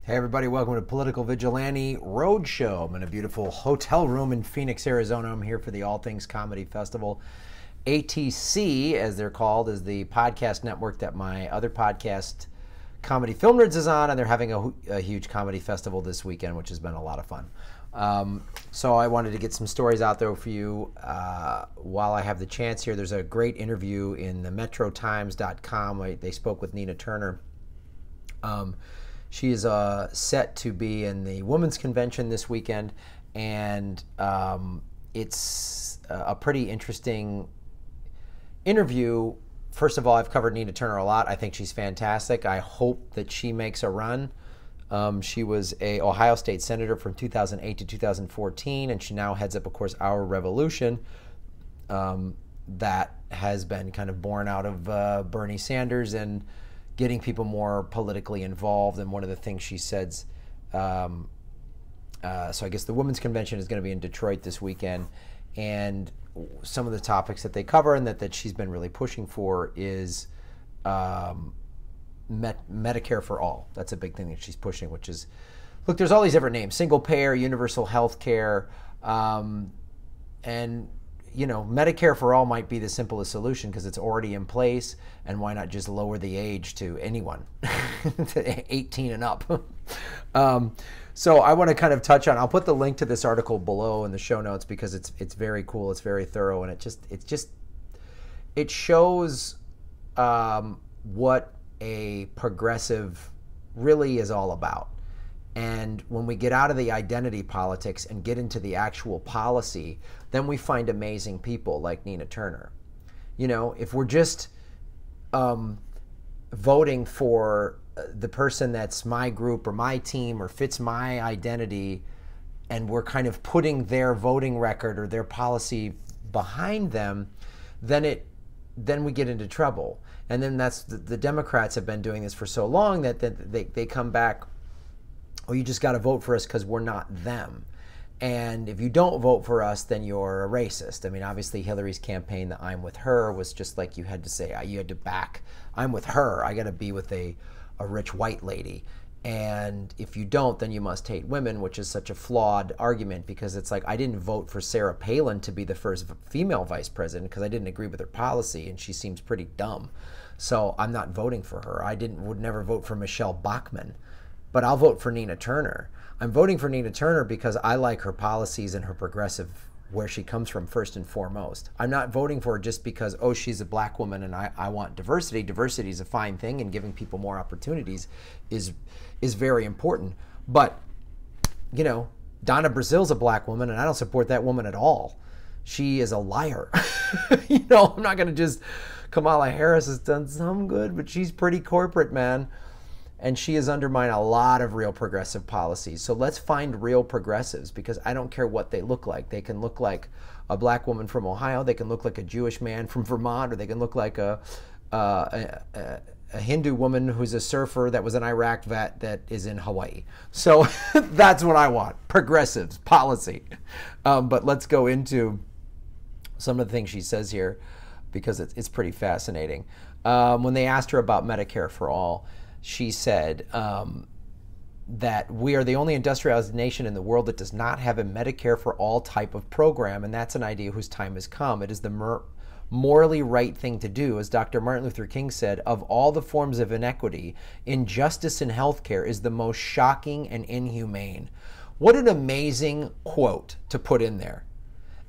Hey everybody, welcome to Political Vigilante Roadshow. I'm in a beautiful hotel room in Phoenix, Arizona. I'm here for the All Things Comedy Festival. ATC, as they're called, is the podcast network that my other podcast, Comedy Film Nerds, is on, and they're having a huge comedy festival this weekend, which has been a lot of fun. So I wanted to get some stories out there for you while I have the chance here. There's a great interview in the metrotimes.com. They spoke with Nina Turner. She is set to be in the Women's Convention this weekend, and it's a pretty interesting interview. First of all, I've covered Nina Turner a lot. I think she's fantastic. I hope that she makes a run. She was a Ohio State Senator from 2008 to 2014, and she now heads up, of course, Our Revolution. That has been kind of born out of Bernie Sanders and getting people more politically involved. And one of the things she says, so I guess the Women's Convention is going to be in Detroit this weekend, and some of the topics that they cover and that she's been really pushing for is Medicare for all. That's a big thing that she's pushing, which is, look, there's all these different names: single payer, universal health care, and you know, Medicare for all might be the simplest solution because it's already in place, and why not just lower the age to anyone, to 18 and up? So I want to kind of touch on, I'll put the link to this article below in the show notes because it's very cool, it's very thorough, and it shows what a progressive really is all about. And when we get out of the identity politics and get into the actual policy, then we find amazing people like Nina Turner. You know, if we're just voting for the person that's my group or my team or fits my identity, and we're kind of putting their voting record or their policy behind them, then we get into trouble. And then that's the Democrats have been doing this for so long that they come back, oh, you just got to vote for us because we're not them. And if you don't vote for us, then you're a racist. I mean, obviously Hillary's campaign, the I'm with her, was just like you had to say, you had to back, I'm with her. I got to be with a rich white lady. And if you don't, then you must hate women, which is such a flawed argument because it's like, I didn't vote for Sarah Palin to be the first female vice president because I didn't agree with her policy and she seems pretty dumb. So I'm not voting for her. Would never vote for Michelle Bachmann. But I'll vote for Nina Turner. I'm voting for Nina Turner because I like her policies and her progressive, where she comes from first and foremost. I'm not voting for her just because, oh, she's a black woman and I want diversity. Diversity is a fine thing, and giving people more opportunities is very important. But, you know, Donna Brazil's a black woman and I don't support that woman at all. She is a liar. You know, I'm not going to just, Kamala Harris has done some good, but she's pretty corporate, man. And she has undermined a lot of real progressive policies. So let's find real progressives, because I don't care what they look like. They can look like a black woman from Ohio. They can look like a Jewish man from Vermont, or they can look like a Hindu woman who's a surfer that was an Iraq vet that is in Hawaii. So that's what I want, progressives, policy. But let's go into some of the things she says here, because it's pretty fascinating. When they asked her about Medicare for all, she said that we are the only industrialized nation in the world that does not have a Medicare for all type of program, and that's an idea whose time has come. It is the morally right thing to do. As Dr. Martin Luther King said, of all the forms of inequity, injustice in healthcare is the most shocking and inhumane. What an amazing quote to put in there.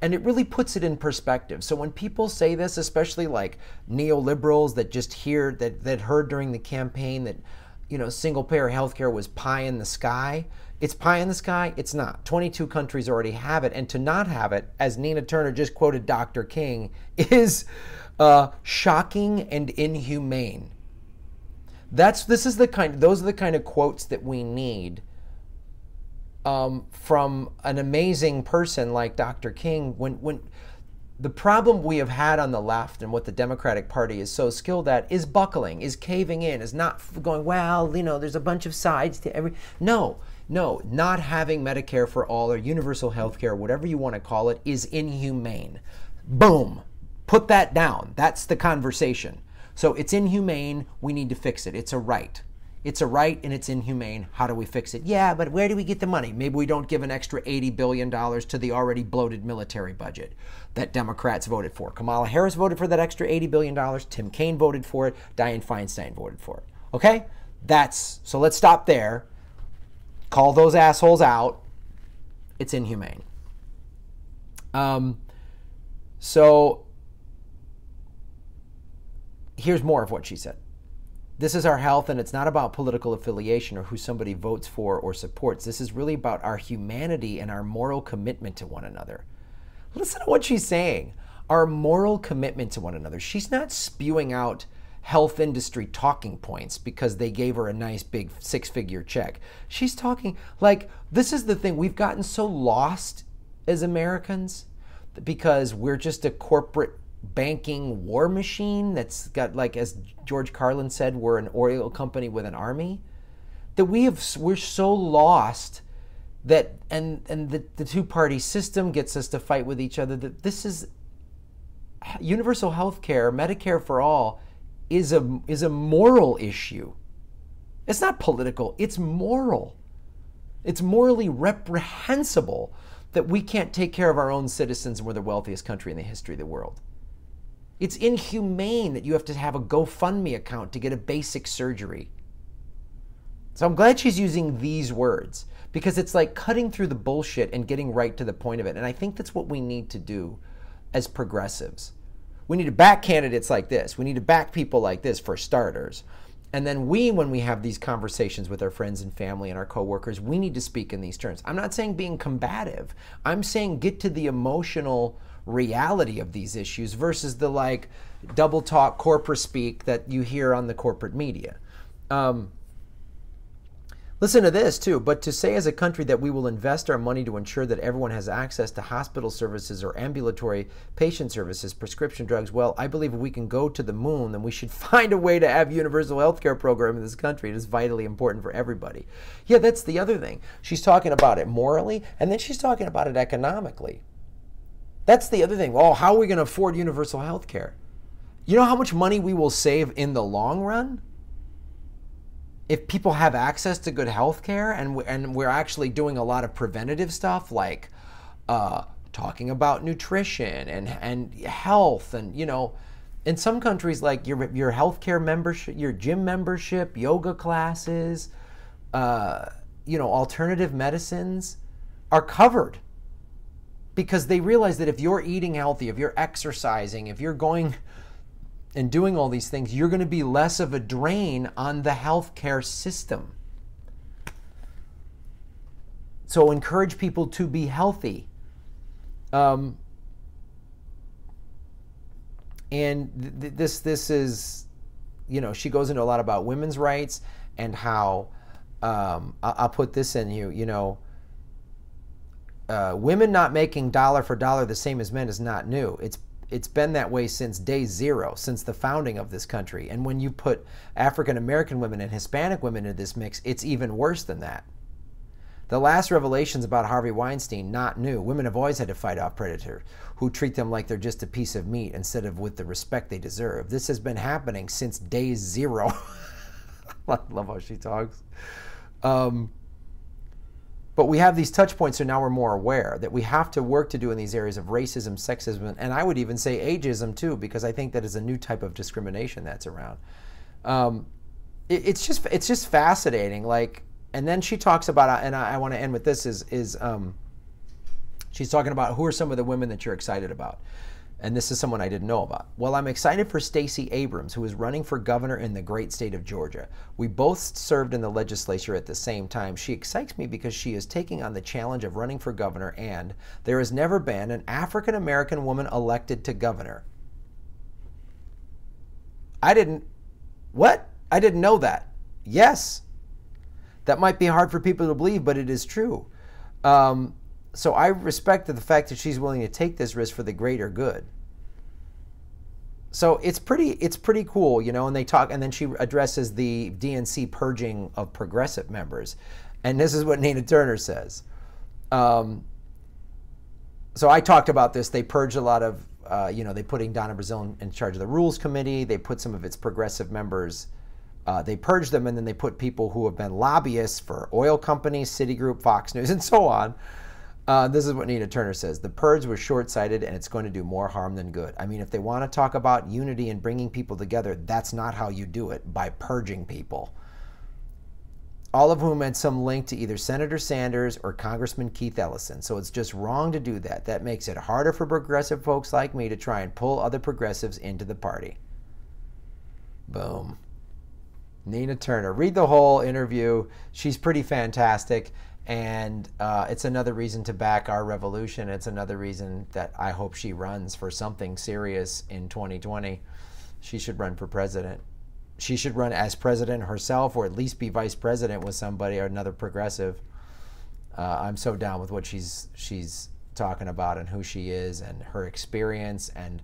And it really puts it in perspective. So when people say this, especially like neoliberals that just hear, that heard during the campaign that, you know, single payer healthcare was pie in the sky. It's pie in the sky? It's not. 22 countries already have it. And to not have it, as Nina Turner just quoted Dr. King, is shocking and inhumane. Those are the kind of quotes that we need from an amazing person like Dr. King. When the problem we have had on the left and what the Democratic Party is so skilled at is buckling, is caving in, is not going, well, you know, there's a bunch of sides to every... No, not having Medicare for all or universal health care, whatever you want to call it, is inhumane. Boom. Put that down. That's the conversation. So it's inhumane. We need to fix it. It's a right. It's a right and it's inhumane. How do we fix it? Yeah, but where do we get the money? Maybe we don't give an extra $80 billion to the already bloated military budget that Democrats voted for. Kamala Harris voted for that extra $80 billion. Tim Kaine voted for it. Dianne Feinstein voted for it. Okay? So let's stop there. Call those assholes out. It's inhumane. So here's more of what she said. This is our health, and it's not about political affiliation or who somebody votes for or supports. This is really about our humanity and our moral commitment to one another. Listen to what she's saying. Our moral commitment to one another. She's not spewing out health industry talking points because they gave her a nice big 6-figure check. She's talking like, this is the thing. We've gotten so lost as Americans because we're just a corporate banking war machine that's got, like, as George Carlin said, we're an oil company with an army, that we're so lost that and the two-party system gets us to fight with each other, that this is universal health care, Medicare for all, is a moral issue. It's not political, it's moral. It's morally reprehensible that we can't take care of our own citizens and we're the wealthiest country in the history of the world. It's inhumane that you have to have a GoFundMe account to get a basic surgery. So I'm glad she's using these words, because it's like cutting through the bullshit and getting right to the point of it. And I think that's what we need to do as progressives. We need to back candidates like this. We need to back people like this, for starters. And then when we have these conversations with our friends and family and our coworkers, we need to speak in these terms. I'm not saying being combative. I'm saying get to the emotional reality of these issues versus the, like, double talk corporate speak that you hear on the corporate media. Listen to this too. But to say as a country that we will invest our money to ensure that everyone has access to hospital services or ambulatory patient services, prescription drugs, well, I believe if we can go to the moon, then we should find a way to have universal health care program in this country. It is vitally important for everybody. Yeah, that's the other thing. She's talking about it morally, and then she's talking about it economically. That's the other thing. Oh, how are we going to afford universal health care? You know how much money we will save in the long run? If people have access to good health care, and we're actually doing a lot of preventative stuff, like talking about nutrition and health, and, you know, in some countries, like your health care membership, your gym membership, yoga classes, you know, alternative medicines are covered. Because they realize that if you're eating healthy, if you're exercising, if you're going and doing all these things, you're going to be less of a drain on the healthcare system. So encourage people to be healthy. And this is, you know, she goes into a lot about women's rights and how, I'll put this in you know, women not making dollar for dollar the same as men is not new. It's been that way since day zero, since the founding of this country. And when you put African American women and Hispanic women into this mix, it's even worse than that. The last revelations about Harvey Weinstein, not new. Women have always had to fight off predators who treat them like they're just a piece of meat instead of with the respect they deserve. This has been happening since day zero. I love how she talks. But we have these touch points, so now we're more aware that we have to work to do in these areas of racism, sexism, and I would even say ageism too, because I think that is a new type of discrimination that's around. It's just fascinating. Like, and then she talks about, and I want to end with this, she's talking about who are some of the women that you're excited about. And this is someone I didn't know about. Well, I'm excited for Stacey Abrams, who is running for governor in the great state of Georgia. We both served in the legislature at the same time. She excites me because she is taking on the challenge of running for governor, and there has never been an African-American woman elected to governor. I didn't know that. Yes. That might be hard for people to believe, but it is true. So I respect the fact that she's willing to take this risk for the greater good. So it's pretty cool, you know, and they talk, and then she addresses the DNC purging of progressive members. And this is what Nina Turner says. So I talked about this. They purged a lot of, you know, they putting Donna Brazile in charge of the Rules Committee. They put some of its progressive members They purge them, and then they put people who have been lobbyists for oil companies, Citigroup, Fox News, and so on. This is what Nina Turner says. The purge was short-sighted, and it's going to do more harm than good. I mean, if they want to talk about unity and bringing people together, that's not how you do it, by purging people. All of whom had some link to either Senator Sanders or Congressman Keith Ellison. So it's just wrong to do that. That makes it harder for progressive folks like me to try and pull other progressives into the party. Boom. Nina Turner. Read the whole interview. She's pretty fantastic. And it's another reason to back our revolution. It's another reason that I hope she runs for something serious in 2020. She should run for president. She should run as president herself, or at least be vice president with somebody or another progressive. I'm so down with what she's talking about and who she is and her experience and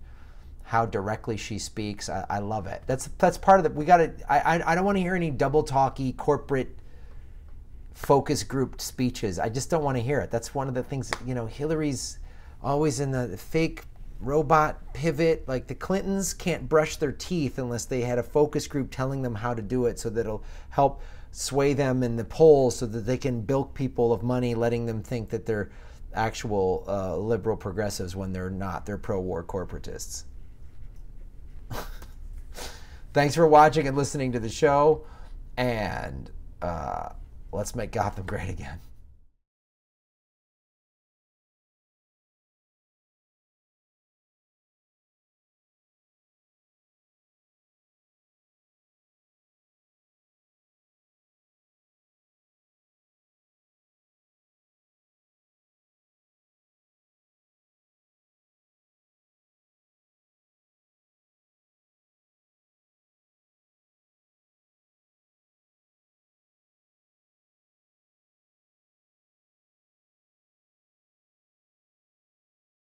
how directly she speaks. I love it. That's part of the, we got to, I don't want to hear any double talky corporate focus group speeches. I just don't want to hear it. That's one of the things, you know, Hillary's always in the fake robot pivot. Like the Clintons can't brush their teeth unless they had a focus group telling them how to do it, so that it'll help sway them in the polls so that they can bilk people of money, letting them think that they're actual liberal progressives when they're not. They're pro-war corporatists. Thanks for watching and listening to the show, and let's make Gotham great again.